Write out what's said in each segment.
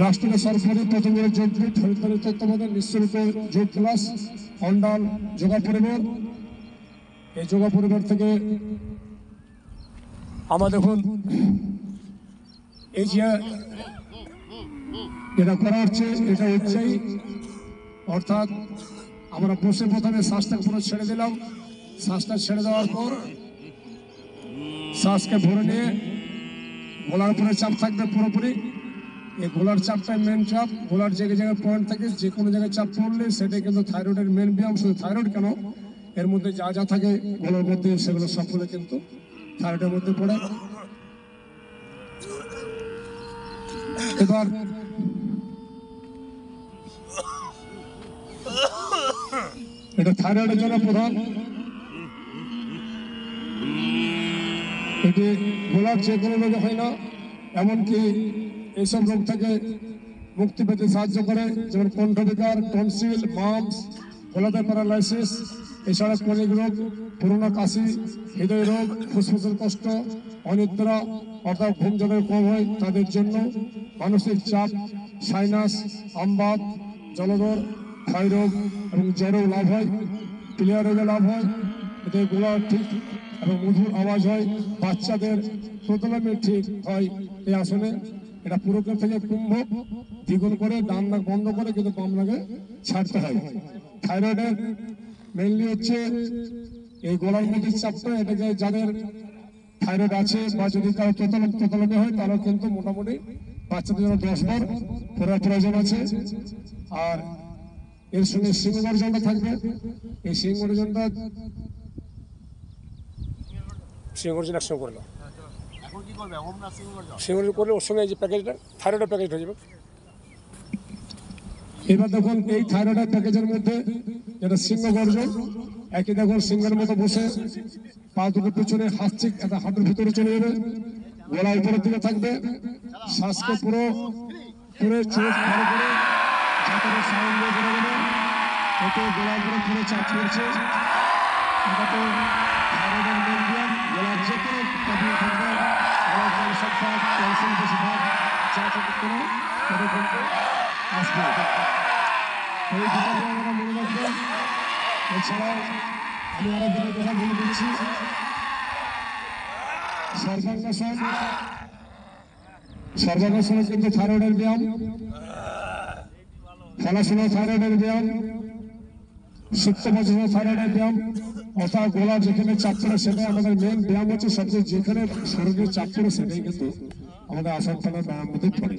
রাষ্ট্রীয় সরকারি প্রথমের যন্ত্রী সরকারি তত্ত্বাবধান নিঃশুল্ক যোগ ক্লাস অন্ডাল যোগা পরিবার। এই যোগা পরিবার থেকে আমরা দেখুন এই যে এটা করা হচ্ছে, এটা হচ্ছেই অর্থাৎ আমরা বসে প্রথমে শ্বাসটা পুরো ছেড়ে দিলাম। শ্বাসটা ছেড়ে দেওয়ার পর শ্বাসকে ভরে নিয়ে গলার উপরে চাপ থাকবে পুরোপুরি। এই গলার চাপটাই মেন চাপ। গলার জায়গায় জায়গায় পয়েন্ট থাকে, যে কোনো জায়গায় চাপ পড়লে সেটাই কিন্তু থাইরয়েডের মেন ব্যায়াম। শুধু থাইরয়েড কেন, এর মধ্যে যা যা থাকে গলার মধ্যে সেগুলো সবগুলো কিন্তু থাইরয়েডের মধ্যে পড়ে। এবার এটা থাইরয়েডের জন্য প্রধান। এটি গলার যে কোনো রোগ হয় না, এমনকি এইসব রোগ থেকে মুক্তি পেতে সাহায্য করে, যেমন কণ্ঠবিকার, টনসিল, মাম্পস, গলাতে প্যারালাইসিস, এছাড়া ক্রনিক রোগ, পুরোনো কাশি, হৃদয় রোগ, ফুসফুসের কষ্ট, অনিদ্রা অর্থাৎ ঘুম যাদের কম হয় তাদের জন্য, মানসিক চাপ, সাইনাস, আমবাত, জলদর, ক্ষয় রোগ এবং জ্বরেও লাভ হয়। ক্লিয়ার রোগে লাভ হয়। এতে গলা ঠিক এবং মধুর আওয়াজ হয়। বাচ্চাদের প্রতলামে ঠিক হয় এই আসনে। এটা পুরোকের থেকে কুম্ভ দ্বিগুণ করে, ডান নাক বন্ধ করে কিন্তু বাম নাকে ছাড়তে হয়। থাইরয়েডের মেইনলি হচ্ছে এই গলার মধ্যে চাপটা। এটাকে যাদের থাইরয়েড আছে বা যদি কারো তোতলামে হয় তারাও কিন্তু মোটামুটি বাচ্চাদের জন্য 10 বার করার প্রয়োজন আছে। আর এর সঙ্গে সিংহ গর্জনটা থাকবে। এই সিংহ গর্জনটা একসঙ্গে করলো, সিংহ করলে ওর সঙ্গে এই যে প্যাকেজটা থাইরয়েডের প্যাকেজ হয়ে যাবে। এবার দেখুন এই থাইরয়েডের প্যাকেজের মধ্যে যেটা সিংহ গর্জন, একই দেখুন সিংহের মতো বসে পা দুটো পিছনে হাঁচছে, একটা হাতের ভিতরে চলে যাবে, গলা উপরের দিকে থাকবে। শ্বাসকে পুরো পুরো চোখ ভালো করে যাতে সাউন্ড করে দেবে, এতে গলার উপরে পুরো চাপ পড়ছে। এটা তো থাইরয়েডের মেন ব্যায়াম। গলার যে কোনো প্রবলেম থাকবে, গলার ক্যান্সার থাক, ক্যালসিয়াম বেশি থাক, যা থাকুক কোনো তাদের কিন্তু আসবে। এই দুটো আমরা মনে রাখবেন। এছাড়াও আমি আরো দুটো কথা বলে দিচ্ছি। সর্বাঙ্গাসন, সর্বাঙ্গাসন কিন্তু থাইরয়েডের ব্যায়াম। ফলাসনও থাইরয়েডের ব্যায়াম। সুপ্তমোচন থাইরয়েডের ব্যায়াম। অর্থাৎ গলা যেখানে চাপ পড়ে সেটাই আমাদের মেন ব্যায়াম হচ্ছে। সবচেয়ে যেখানে শরীরে চাপ পড়ে সেটাই কিন্তু আমাদের আসন টানার ব্যায়াম মধ্যে পড়ে।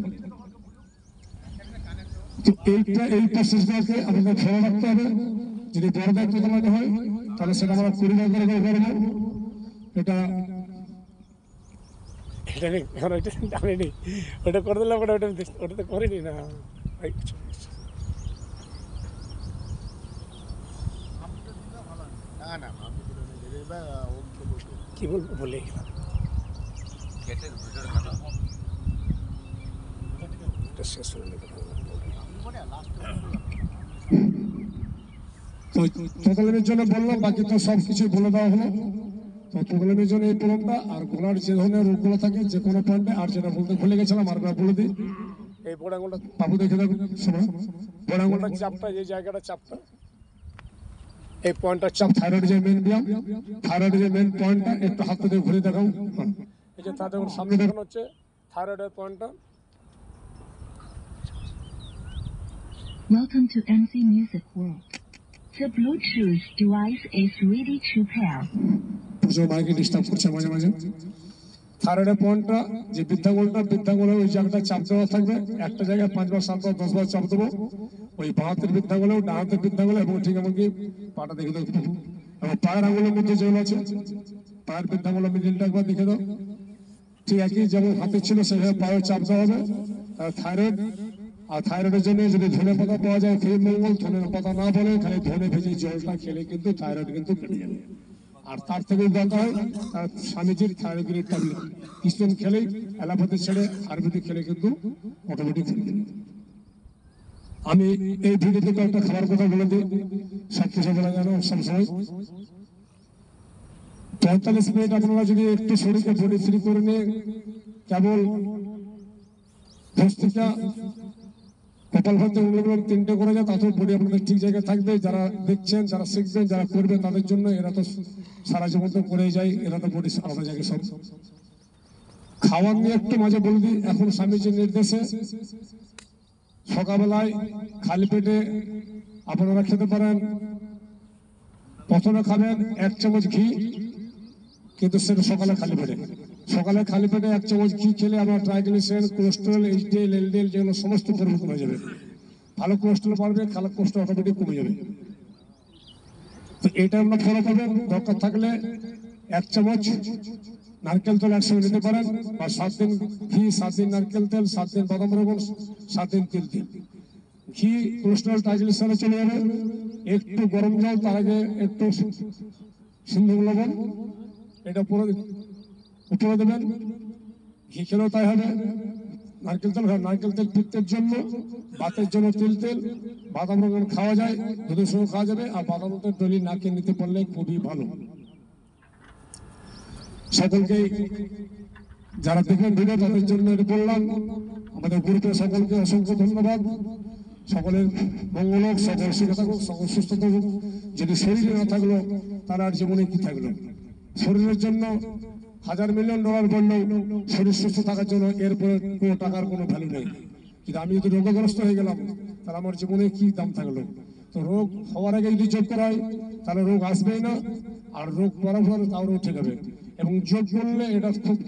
তো এই প্রসেসটাকে আমাদের ফলো রাখতে হবে। যদি বড় দায়িত্ব দেওয়া হয় তাহলে সেটা আমরা পরিবার করে করবো। এটা ওটা করে দিলাম, ওটা তো করিনি না। কি বলবো বলে গেলাম। শেষ হয়ে তোতলামের জন্য বললাম, বাকি তো সবকিছু বলে দেওয়া হলো। তো তোতলামের জন্য এই প্রবলেমটা, আর গলার যে ধরনের রোগগুলো থাকে যে কোনো পয়েন্টে, আর যেটা বলতে ভুলে গেছিলাম আর বলে দিই, এই বড় আঙুলটা বাবু দেখে দেখুন সময়, বড় আঙুলটার চাপটা, যে জায়গাটা চাপটা, এই পয়েন্টটার চাপ থাইরয়েড যে মেন ব্যায়াম, থাইরয়েড যে মেন পয়েন্টটা একটু হাত দিয়ে ঘুরে দেখাও। এই যে তাদের সামনে দেখানো হচ্ছে থাইরয়েডের পয়েন্টটা। Welcome to MC Music World. The Bluetooth device is ready to pair. প্রচুর মাইকে ডিস্টার্ব করছে মাঝে মাঝে। থাইরয়েডের পয়েন্টটা যে বৃদ্ধাঙ্গুলে ওই জায়গাটা চাপ দেওয়া থাকবে। একটা জায়গায় 5 বার 7 বার 10 বার চাপ দেবো। ওই বাঁ হাতের বৃদ্ধাঙ্গুলেও, ডান হাতের বৃদ্ধাঙ্গুলে, এবং ঠিক এমনকি পাটা দেখে দাও এবং পায়ের আঙুলের মধ্যে যেগুলো আছে পায়ের বৃদ্ধাঙ্গুলের মিডিলটা একবার দেখে দাও। ঠিক একই যেমন হাতে ছিল সেভাবে পায়েও চাপ দেওয়া হবে। থাইরয়েড, আর থাইরয়েডের জন্য যদি ধনে পাতা পাওয়া যায় খুবই মঙ্গল। ধনে পাতা না বলে খালি ধনে ভেজে জলটা খেলে কিন্তু থাইরয়েড কিন্তু কেটে যাবে। আর তার থেকে দরকার হয় তার স্বামীজির থাইরয়েডের ট্যাবলেট কিছুদিন খেলেই, অ্যালোপ্যাথি ছেড়ে আয়ুর্বেদিক খেলে কিন্তু অটোমেটিক খেলে যাবে। আমি এই ভিডিওতে কয়েকটা খাবার কথা বলে দিই, সব কিছু বলা যায় না সবসময়। 45 মিনিট আপনারা যদি একটু শরীরকে বডি ফ্রি করে নিয়ে কেবল ভস্ত্রিকা কপাল ভাতে অনুলোম 3টে করে যায়, তাতেও বডি আপনাদের ঠিক জায়গায় থাকবে। যারা দেখছেন, যারা শিখবেন, যারা করবেন তাদের জন্য, এরা তো সারা জীবন তো করেই যায়, এরা তো বডি আলাদা জায়গায় সব। খাওয়ার নিয়ে একটু মাঝে বলে দিই, এখন স্বামীজির নির্দেশে সকালবেলায় খালি পেটে আপনারা খেতে পারেন। প্রথমে খাবেন 1 চামচ ঘি, কিন্তু সেটা সকালে খালি পেটে। সকালে খালি পেটে 1 চামচ ঘি খেলে আমার ট্রাইগ্লিসারাইড, কোলেস্টেরল, এইচডিএল, এলডিএল যেগুলো সমস্ত পরিবর্তন হয়ে যাবে। ভালো কোলেস্টেরল বাড়বে, খারাপ কোলেস্টেরল অটোমেটিক কমে যাবে। তো এটা আমরা ফলো করবেন। দরকার থাকলে 1 চামচ নারকেল তেল একসঙ্গে নিতে পারেন, বা 7 দিন ঘি, 7 দিন নারকেল তেল, 7 দিন বাদাম রোগন, 7 দিন তিল তেল। ঘি কোলেস্টেরল ট্রাইগ্লিসারাইড চলে যাবে। একটু গরম জল, তার আগে একটু সিন্ধু লবণ এটা উপরে দেবেন। ঘি খেলেও তাই হবে। নারকেল তেল পিত্তের জন্য, বাতের জন্য তিল তেল, বাদাম রোগন খাওয়া যায়, দুধের সঙ্গে খাওয়া যাবে। আর বাদাম তেল ডলি নাকে নিতে পারলে খুবই ভালো। সকলকে যারা দেখবেন ভিডিও তাদের জন্য এটা বললাম। আমাদের গ্রুপের সকলকে অসংখ্য ধন্যবাদ। সকলের মঙ্গল হোক, সকল সুখে থাকুক, সকল সুস্থ থাকুক। যদি শরীরে না থাকলো তার আর জীবনে কি থাকলো? শরীরের জন্য $1,000 মিলিয়ন বললেও শরীর সুস্থ থাকার জন্য এরপরে কোনো টাকার কোনো ভ্যালু নেই। কিন্তু আমি যদি রোগগ্রস্ত হয়ে গেলাম তাহলে আমার জীবনে কি দাম থাকলো? তো রোগ হওয়ার আগে যদি যোগ করা হয় তাহলে রোগ আসবেই না, আর রোগ বরাবর তাও রোগ ঠিক হবে। এবং যোগ করলে এটা খুব